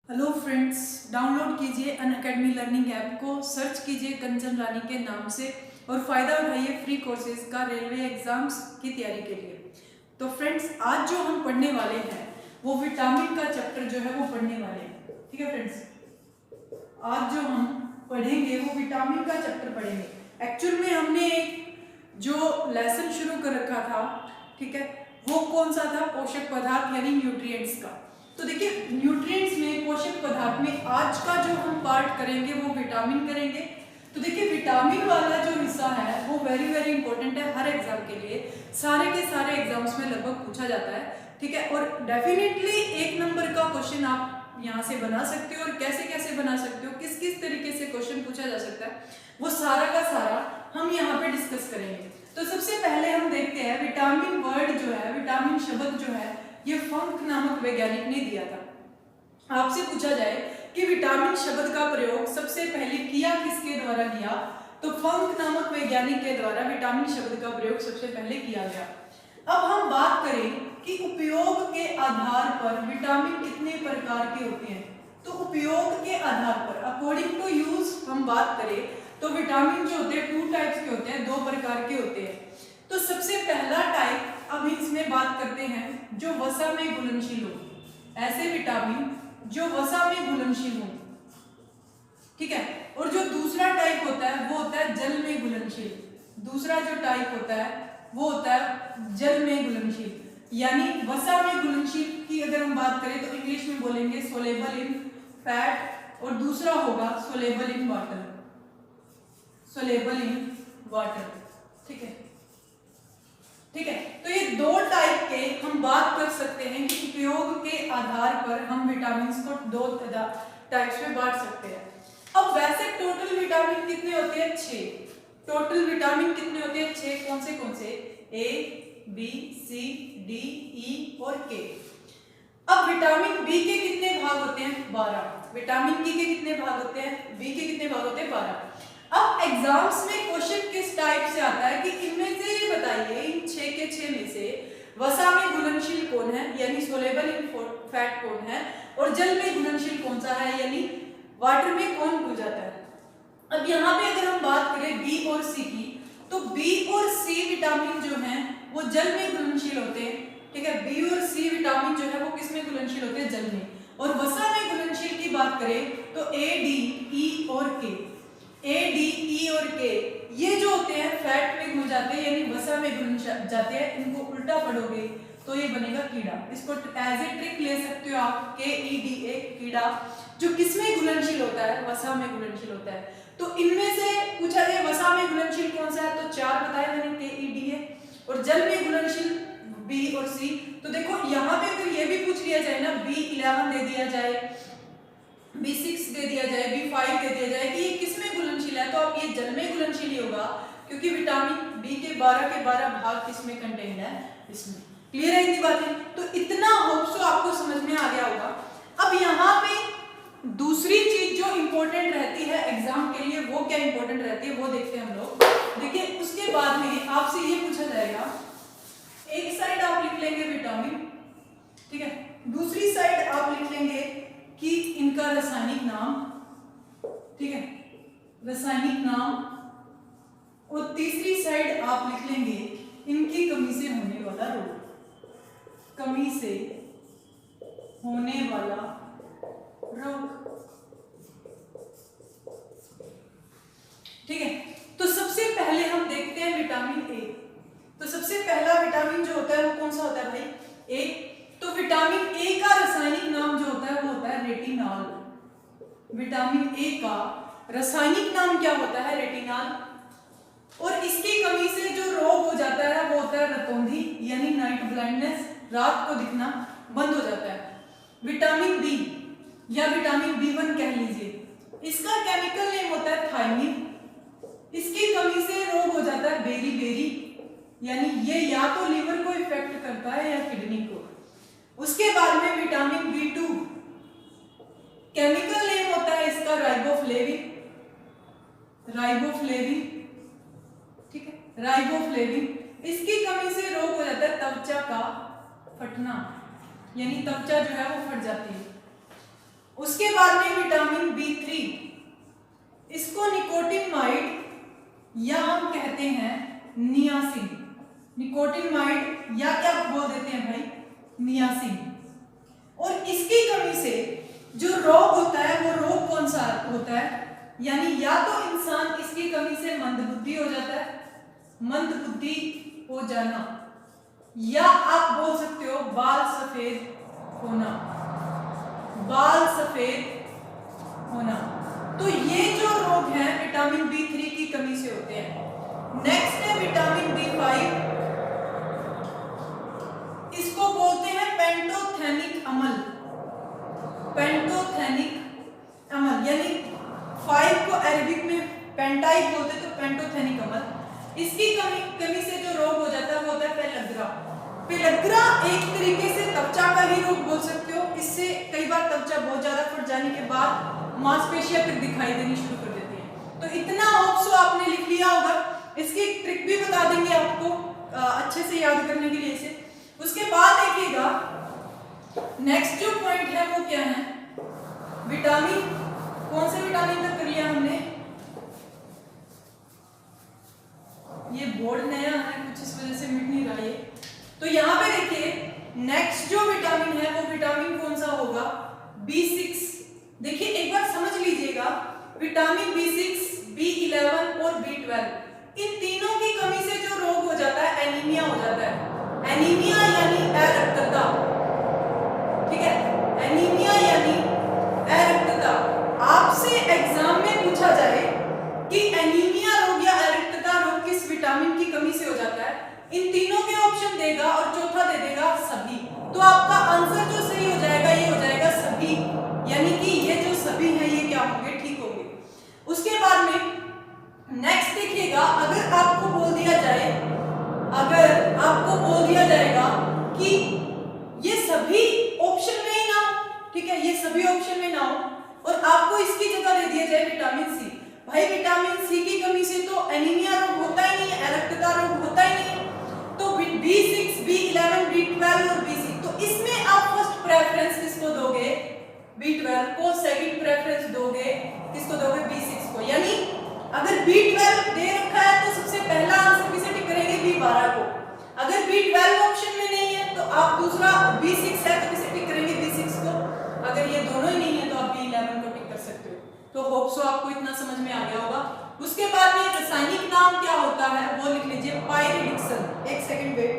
Hello friends, download कीजिए Unacademy learning app को, search कीजिए कंचन रानी के नाम से और फ़ायदा उठाइए फ्री कोर्सेज का रेलवे एग्जाम्स की तैयारी के लिए। तो फ्रेंड्स, आज जो हम पढ़ने वाले हैं वो विटामिन का चैप्टर जो है वो पढ़ने वाले हैं। ठीक है फ्रेंड्स, आज जो हम पढ़ेंगे वो विटामिन का चैप्टर पढ़ेंगे। एक्चुअल में हमने एक जो लेसन शुरू कर रखा था, ठीक है, वो कौन सा था? पोषक पदार्थ यानी न्यूट्रिएंट्स का। तो देखिए, न्यूट्रिएंट्स में, पोषक पदार्थ में आज का जो हम पार्ट करेंगे वो विटामिन करेंगे। तो देखिए, विटामिन वाला जो हिस्सा है वो वेरी वेरी इंपॉर्टेंट है हर एग्जाम के लिए। सारे के सारे एग्जाम्स में लगभग पूछा जाता है, ठीक है, और डेफिनेटली 1 नंबर का क्वेश्चन आप यहाँ से बना सकते हो। और कैसे कैसे बना सकते हो, किस किस तरीके से क्वेश्चन पूछा जा सकता है, वो सारा का सारा हम यहाँ पे डिस्कस करेंगे। तो सबसे पहले हम देखते हैं, विटामिन वर्ड जो है, विटामिन शब्द जो है, ये फंक नामक वैज्ञानिक ने दिया था। आपसे पूछा जाए कि विटामिन शब्द का प्रयोग सबसे पहले किया किसके द्वारा गया, तो फंक नामक वैज्ञानिक के द्वारा विटामिन शब्द का प्रयोग सबसे पहले किया गया। अब हम बात करें कि उपयोग के आधार पर विटामिन कितने प्रकार के होते हैं। तो उपयोग के आधार पर, अकॉर्डिंग टू यूज हम बात करें तो विटामिन जो होते हैं 2 टाइप्स के होते हैं, 2 प्रकार के होते हैं। तो सबसे पहला टाइप, अब इसमें बात करते हैं जो वसा में घुलनशील हो, ऐसे विटामिन जो वसा में घुलनशील हो, ठीक है। और जो दूसरा टाइप होता है वो होता है जल में घुलनशील। दूसरा जो टाइप होता है वो होता है जल में घुलनशील, यानी वसा में घुलनशील की अगर हम बात करें तो इंग्लिश में बोलेंगे सोलेबल इन फैट, और दूसरा होगा soluble in water, soluble in water, ठीक है, ठीक है। तो ये 2 टाइप के हम बात कर सकते हैं कि उपयोग के आधार पर हम विटामिन को 2 टाइप्स में बांट सकते हैं। अब वैसे टोटल विटामिन कितने होते हैं? 6। टोटल विटामिन कितने होते हैं? 6। कौन से? ए, बी, सी, डी, ई और के। अब विटामिन बी के कितने भाग होते हैं? 12। विटामिन बी के कितने भाग होते हैं? बी के कितने भाग होते हैं? 12। अब एग्जाम्स में क्वेश्चन किस टाइप से आता है कि इनमें से ये बताइए, इन 6 के 6 में से वसा में घुलनशील कौन है, यानी सोलेबल इन फैट कौन है, और जल में घुलनशील कौन सा है, यानी वाटर में कौन घुल जाता है। अब यहाँ पे अगर हम बात करें बी और सी की, तो बी और सी विटामिन जो हैं वो जल में घुलनशील होते हैं, ठीक है। बी और सी विटामिन जो है वो किस में घुलनशील होते हैं? जल में। और वसा में घुलनशील की बात करें तो ए, डी, ई और के, ए, डी, ई और के ये जो होते हैं फैट में घुल जाते हैं, यानी वसा में घुल जाते हैं। इनको उल्टा पढ़ोगे तो ये बनेगा कीड़ा। इसको एज ए ट्रिक ले सकते हो आप, के ई डी ए, कीड़ा, जो किसमें घुलनशील होता है? वसा में घुलनशील होता है। तो इनमें से पूछा जाए वसा में घुलनशील कौन सा है, तो 4 बताया मैंने, के ई डी ए, और जल में घुलनशील बी और सी। तो देखो यहाँ पे फिर ये भी पूछ लिया जाए ना, B11 दे दिया जाए, B6 दे दिया जाए, B5 दे दिया जाए कि ये किसमें घुलनशील है, तो अब ये जल में घुलनशील ही होगा, क्योंकि विटामिन बी के 12 भाग किसमें कंटेन्ड है? इसमें। क्लियर है इतनी बातें? तो इतना होप सो आपको समझ में आ गया होगा। अब यहाँ पे दूसरी चीज जो इंपॉर्टेंट रहती है एग्जाम के लिए, वो क्या इंपॉर्टेंट रहती है वो देखते हैं हम लोग। देखिए, उसके बाद में आपसे ये पूछा जाएगा, एक साइड आप लिख लेंगे विटामिन, ठीक है, दूसरी साइड आप लिख लेंगे कि इनका रासायनिक नाम, ठीक है, रासायनिक नाम, और तीसरी साइड आप लिख लेंगे इनकी कमी से होने वाला रोग, कमी से होने वाला रोग, ठीक है। तो सबसे पहले हम देखते हैं विटामिन ए। तो सबसे पहला विटामिन जो होता है वो कौन सा होता है भाई? ए। तो विटामिन ए का रासायनिक नाम जो होता है वो होता है रेटिनॉल। विटामिन ए का रासायनिक नाम क्या होता है? रेटिनॉल। और इसकी कमी से जो रोग हो जाता है वो होता है रतौंधी, यानी नाइट ब्लाइंडनेस, रात को दिखना बंद हो जाता है। विटामिन बी या विटामिन B1 कह लीजिए, इसका केमिकल नेम होता है थायमिन। इसकी कमी से रोग हो जाता है बेरी बेरी, यानी ये या तो लीवर को इफेक्ट करता है या किडनी को। उसके बाद में विटामिन B2, केमिकल नेम होता है इसका राइबोफ्लेविन, राइबोफ्लेविन, ठीक है, राइबोफ्लेविन। इसकी कमी से रोग हो जाता है त्वचा का फटना, यानी त्वचा जो है वो फट जाती है। उसके बाद में विटामिन B3, इसको निकोटिनमाइड या हम कहते हैं नियासिन, निकोटिनमाइड या क्या बोल देते हैं भाई, नियासिन। और इसकी कमी से जो रोग होता है वो रोग कौन सा होता है, यानी या तो इंसान इसकी कमी से मंदबुद्धि हो जाता है, मंदबुद्धि हो जाना, या आप बोल सकते हो बाल सफेद होना, बाल सफेद होना। तो ये जो रोग हैं विटामिन B3 की कमी से होते हैं। नेक्स्ट है विटामिन B5, इसको बोलते हैं पेंटोथेनिक अम्ल, पेंटोथेनिक अम्ल, यानी 5 को अरबिक में पेंटाइक बोलते हैं, तो पेंटोथेनिक अम्ल। इसकी कमी से जो रोग हो जाता है वो होता है पेलग्रा। पेलग्रा एक तरीके से त्वचा का ही रोग बोल सकते हो। इससे कई बार त्वचा बहुत ज्यादा फट जाने के बाद मांसपेशियां फिर दिखाई देनी शुरू कर देती है। तो इतना होप सो आपने लिख लिया होगा। इसकी एक ट्रिक भी बता देंगे आपको अच्छे से याद करने के लिए इसे। उसके बाद देखिएगा नेक्स्ट जो पॉइंट है वो क्या है, विटामिन, कौन से विटामिन तक कर लिया हमने, ये बोर्ड नया है कुछ इस वजह से मिट नहीं रहा ये। तो यहाँ पे देखिए नेक्स्ट जो विटामिन है वो विटामिन कौन सा होगा, B6। देखिए एक बार समझ लीजिएगा, विटामिन B6, B11 और B12, इन तीनों की कमी से जो रोग हो जाता है एनीमिया हो जाता है। एनीमिया यानी अरक्तता, ठीक है, एनीमिया यानी अरक्तता। आपसे एग्जाम में पूछा जाए कि एनीमिया रोग या अरक्तता रोग किस विटामिन की कमी से हो जाता है, इन तीनों के ऑप्शन देगा और चौथा दे देगा सभी। तो आपका आंसर जो सही हो जाएगा ये हो जाएगा सभी, यानी कि ये जो सभी हैं ये क्या होंगे, ठीक होंगे। उसके बाद में नेक्स्ट देखिएगा, अगर आपको बोल दिया जाए, अगर आपको बोल दिया जाएगा कि ये सभी ऑप्शन में ही ना हो, ठीक है, ये सभी ऑप्शन में ना हो, और आपको इसकी जगह दे दिया जाए विटामिन सी। भाई विटामिन सी की कमी से तो एनीमिया रोग होता ही नहीं है, अरक्तता रोग होता ही नहीं है। तो B6, B11, B12 और B6, तो इसमें आप फर्स्ट प्रेफरेंस किसको दोगे, B12 को, सेकंड प्रेफरेंस दोगे किसको दोगे, B6 को। यानी अगर B12 दे रखा है तो सबसे पहला आंसर किसे टिक करेंगे, B12 को। अगर B12 ऑप्शन में नहीं है तो आप दूसरा B6 है तो किसे टिक करेंगे, B6 को। अगर ये दोनों ही नहीं है तो आप B11 को टिक कर सकते हो। तो होप सो आपको इतना समझ में आ गया होगा। उसके बाद में रासायनिक नाम क्या होता है वो लिख लीजिए, पायरिडिक्सन। एक सेकंड वेट,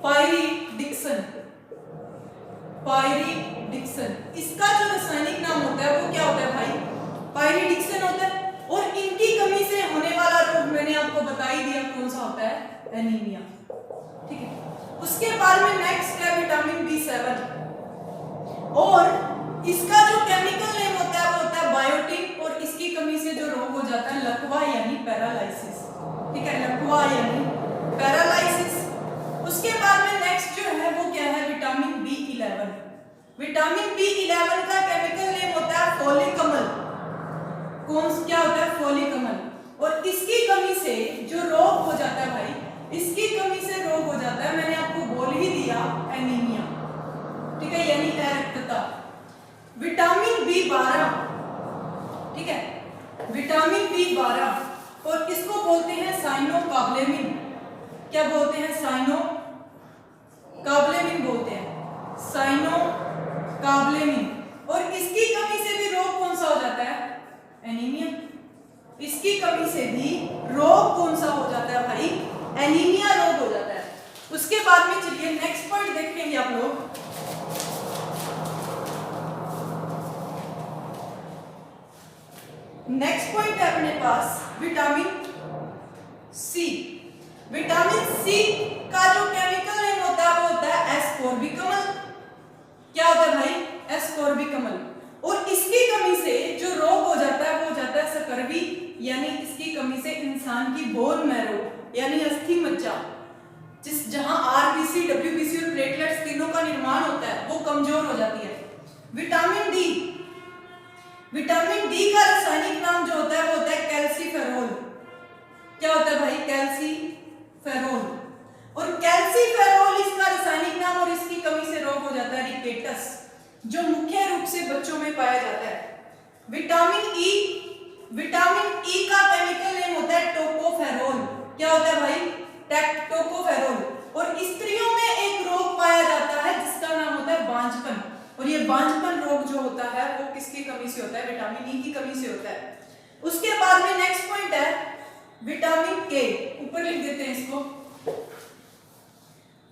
पायरिडिक्सन, पायरिडिक्सन, इसका जो रासायनिक नाम होता है वो क्या होता है भाई, पायरिडिक्सन होता है। और इनकी कमी से होने वाला रोग मैंने आपको बता ही दिया कौन सा होता है, एनीमिया, ठीक है। उसके बाद में नेक्स्ट है विटामिन B7, और इसका जो केमिकल नेम होता है वो होता है बायोटिन, और इसकी कमी से जो रोग हो जाता है लकवा यानी पैरालाइसिस, ठीक है, लकवा यानी पैरालाइसिस। उसके बाद में नेक्स्ट जो है वो क्या है, विटामिन B11। विटामिन B11 का केमिकल नेम होता है फोलिक अम्ल, कौन क्या होता है, फोलिक अम्ल। और इसकी कमी से जो रोग हो जाता है भाई, इसकी कमी से रोग हो जाता है, मैंने आपको बोल ही दिया, एनीमिया, ठीक है, यानी अरक्तता। विटामिन B12, ठीक है, विटामिन B12, और इसको बोलते हैं साइनोकाब्लेमिन। क्या बोलते हैं, साइनोकाब्लेमिन बोलते हैं, साइनोकाब्लेमिन। और इसकी कमी से भी रोग कौन सा हो जाता है, एनीमिया। इसकी कमी से भी रोग कौन सा हो जाता है भाई, एनीमिया रोग हो जाता है। उसके बाद में चलिए नेक्स्ट पॉइंट देखेंगे आप लोग। नेक्स्ट पॉइंट है अपने पास विटामिन सी। विटामिन सी का जो केमिकल नेम होता है वो होता है एस्कोर्बिक अम्ल। क्या होता है भाई, एस्कोर्बिक अम्ल। और इसकी कमी से जो रोग हो जाता है वो हो जाता है सकर्वी, यानी इसकी कमी से इंसान की बोन मैरो यानी अस्थि मज्जा, जहां आरबीसी, डब्ल्यूबीसी और प्लेटलेट्स तीनों का निर्माण होता है वो कमजोर हो जाती है। विटामिन डी, विटामिन डी का रासायनिक नाम जो होता है वो होता है कैल्सीफेरोल। क्या होता है भाई, कैल्सीफेरोल। और कैल्सीफेरोल जो मुख्य रूप से बच्चों में पाया जाता है। विटामिन ई का केमिकल नेम होता है टोकोफेरोल। क्या होता है भाई? टोकोफेरोल। और स्त्रियों में एक रोग पाया जाता है जिसका नाम होता है बांझपन। और ये बांझपन रोग जो होता है वो किसकी कमी से होता है? विटामिन ई की कमी से होता है। उसके बाद में नेक्स्ट पॉइंट है विटामिन के। ऊपर लिख देते हैं इसको,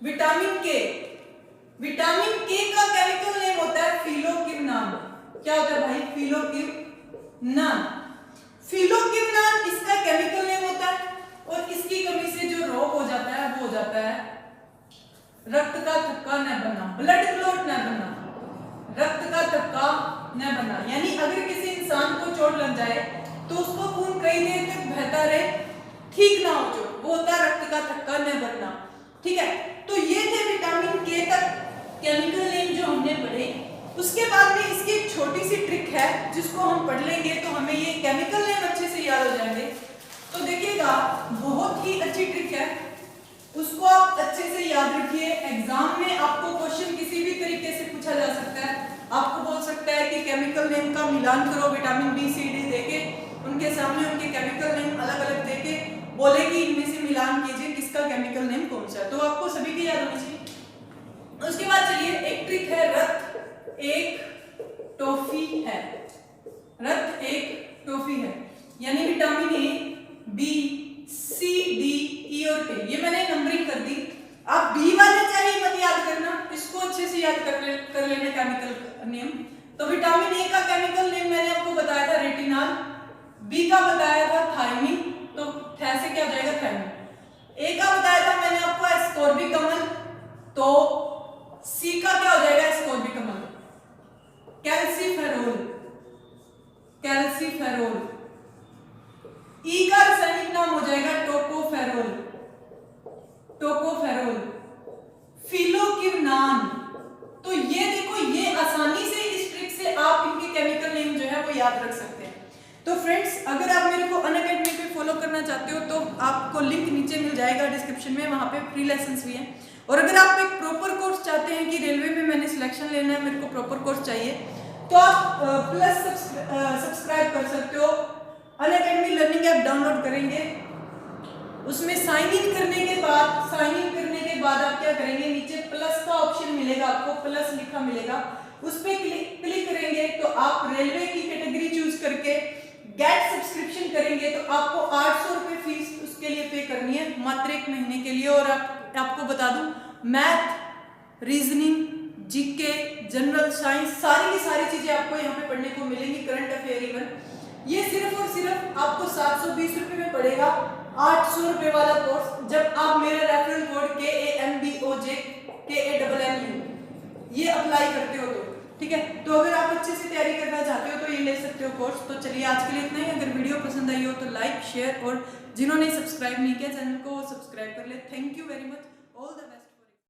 विटामिन के। विटामिन के का केमिकल नेम होता है फिलोक्विनान। क्या होता है भाई? फिलोक्विनान। फिलोक्विनान इसका केमिकल नेम होता है। और इसकी कमी से जो रोग हो जाता है वो हो जाता है रक्त का थक्का न बनना, ब्लड क्लॉट न बनना, रक्त का थक्का न बनना। यानी अगर किसी इंसान को चोट लग जाए तो उसको खून कई देर तक बहता रहे, ठीक ना हो चोट, वो होता है रक्त का थक्का न बनना। ठीक है, तो ये थे विटामिन के तक केमिकल नेम जो हमने पढ़े। उसके बाद में इसकी एक छोटी सी ट्रिक है जिसको हम पढ़ लेंगे तो हमें ये केमिकल नेम अच्छे से याद हो जाएंगे। तो देखिएगा, बहुत ही अच्छी ट्रिक है, उसको आप अच्छे से याद रखिए। एग्जाम में आपको क्वेश्चन किसी भी तरीके से पूछा जा सकता है। आपको बोल सकता है कि केमिकल नेम का मिलान करो, विटामिन बी सी डी देके उनके सामने उनके केमिकल नेम अलग अलग देके बोले कि इनमें से मिलान कीजिए किसका केमिकल नेम कौन सा है। तो आपको सभी की याद होनी चाहिए। उसके बाद चलिए एक ट्रिक है, रक्त एक टॉफी है। रक्त एक टॉफी है, यानी vitamin A, B, C, D, E और के, ये मैंने नंबरिंग कर दी। आप बी वाले चाहिए मत याद करना, इसको अच्छे से याद कर लेना केमिकल नेम। तो विटामिन ए का केमिकल नेम मैंने आपको बताया था रेटिनॉल, बी का बताया था थायमिन, तो थ से क्या हो जाएगा? थायमिन। ए का बताया था मैंने आपको एस्कॉर्बिक अम्ल, तो सी का क्या हो जाएगा? एस्कॉर्बिक अम्ल। Calciferol, calciferol. ई का रासायनिक नाम हो जाएगा टोकोफेरोल, टोकोफेरोल। फिलोक्विनान। तो ये देखो, ये आसानी से इस ट्रिक से आप इनके केमिकल नेम जो है वो याद रख सकते हैं। तो फ्रेंड्स, अगर आप मेरे को अनअकैडमी पे फॉलो करना चाहते हो तो आपको लिंक नीचे मिल जाएगा डिस्क्रिप्शन में, वहां पे फ्री लेसन्स भी हैं। और अगर आप एक प्रॉपर कोर्स चाहते हैं कि रेलवे में मैंने सिलेक्शन लेना है, मेरे को प्रॉपर कोर्स चाहिए, तो आप प्लस सब्सक्राइब कर सकते हो। अनअकैडमी लर्निंग ऐप डाउनलोड करेंगे, उसमें साइन इन करने के बाद आप क्या करेंगे? नीचे प्लस का ऑप्शन मिलेगा, आपको प्लस लिखा मिलेगा, उस पर क्लिक करेंगे तो आप रेलवे की कैटेगरी चूज करके गेट सब्सक्रिप्शन करेंगे तो आपको 800 रुपए फीस उसके लिए पे करनी है मात्र 1 महीने के लिए। और आपको बता दूं, math, reasoning, GK, general science, सारी की सारी चीजें आपको यहाँ पे पढ़ने को मिलेंगी, करंट अफेयर इवन। ये सिर्फ और सिर्फ आपको 720 रुपए में पड़ेगा 800 रुपए वाला कोर्स, जब आप मेरा रेफरल कोड KAMBOJ KAMMU ये अप्लाई करते हो तो। ठीक है, तो अगर आप अच्छे से तैयारी करना चाहते हो तो ये ले सकते हो कोर्स। तो चलिए आज के लिए इतना ही। अगर वीडियो पसंद आई हो तो लाइक, शेयर, और जिन्होंने सब्सक्राइब नहीं किया चैनल को सब्सक्राइब कर ले। Thank you very much, all the best.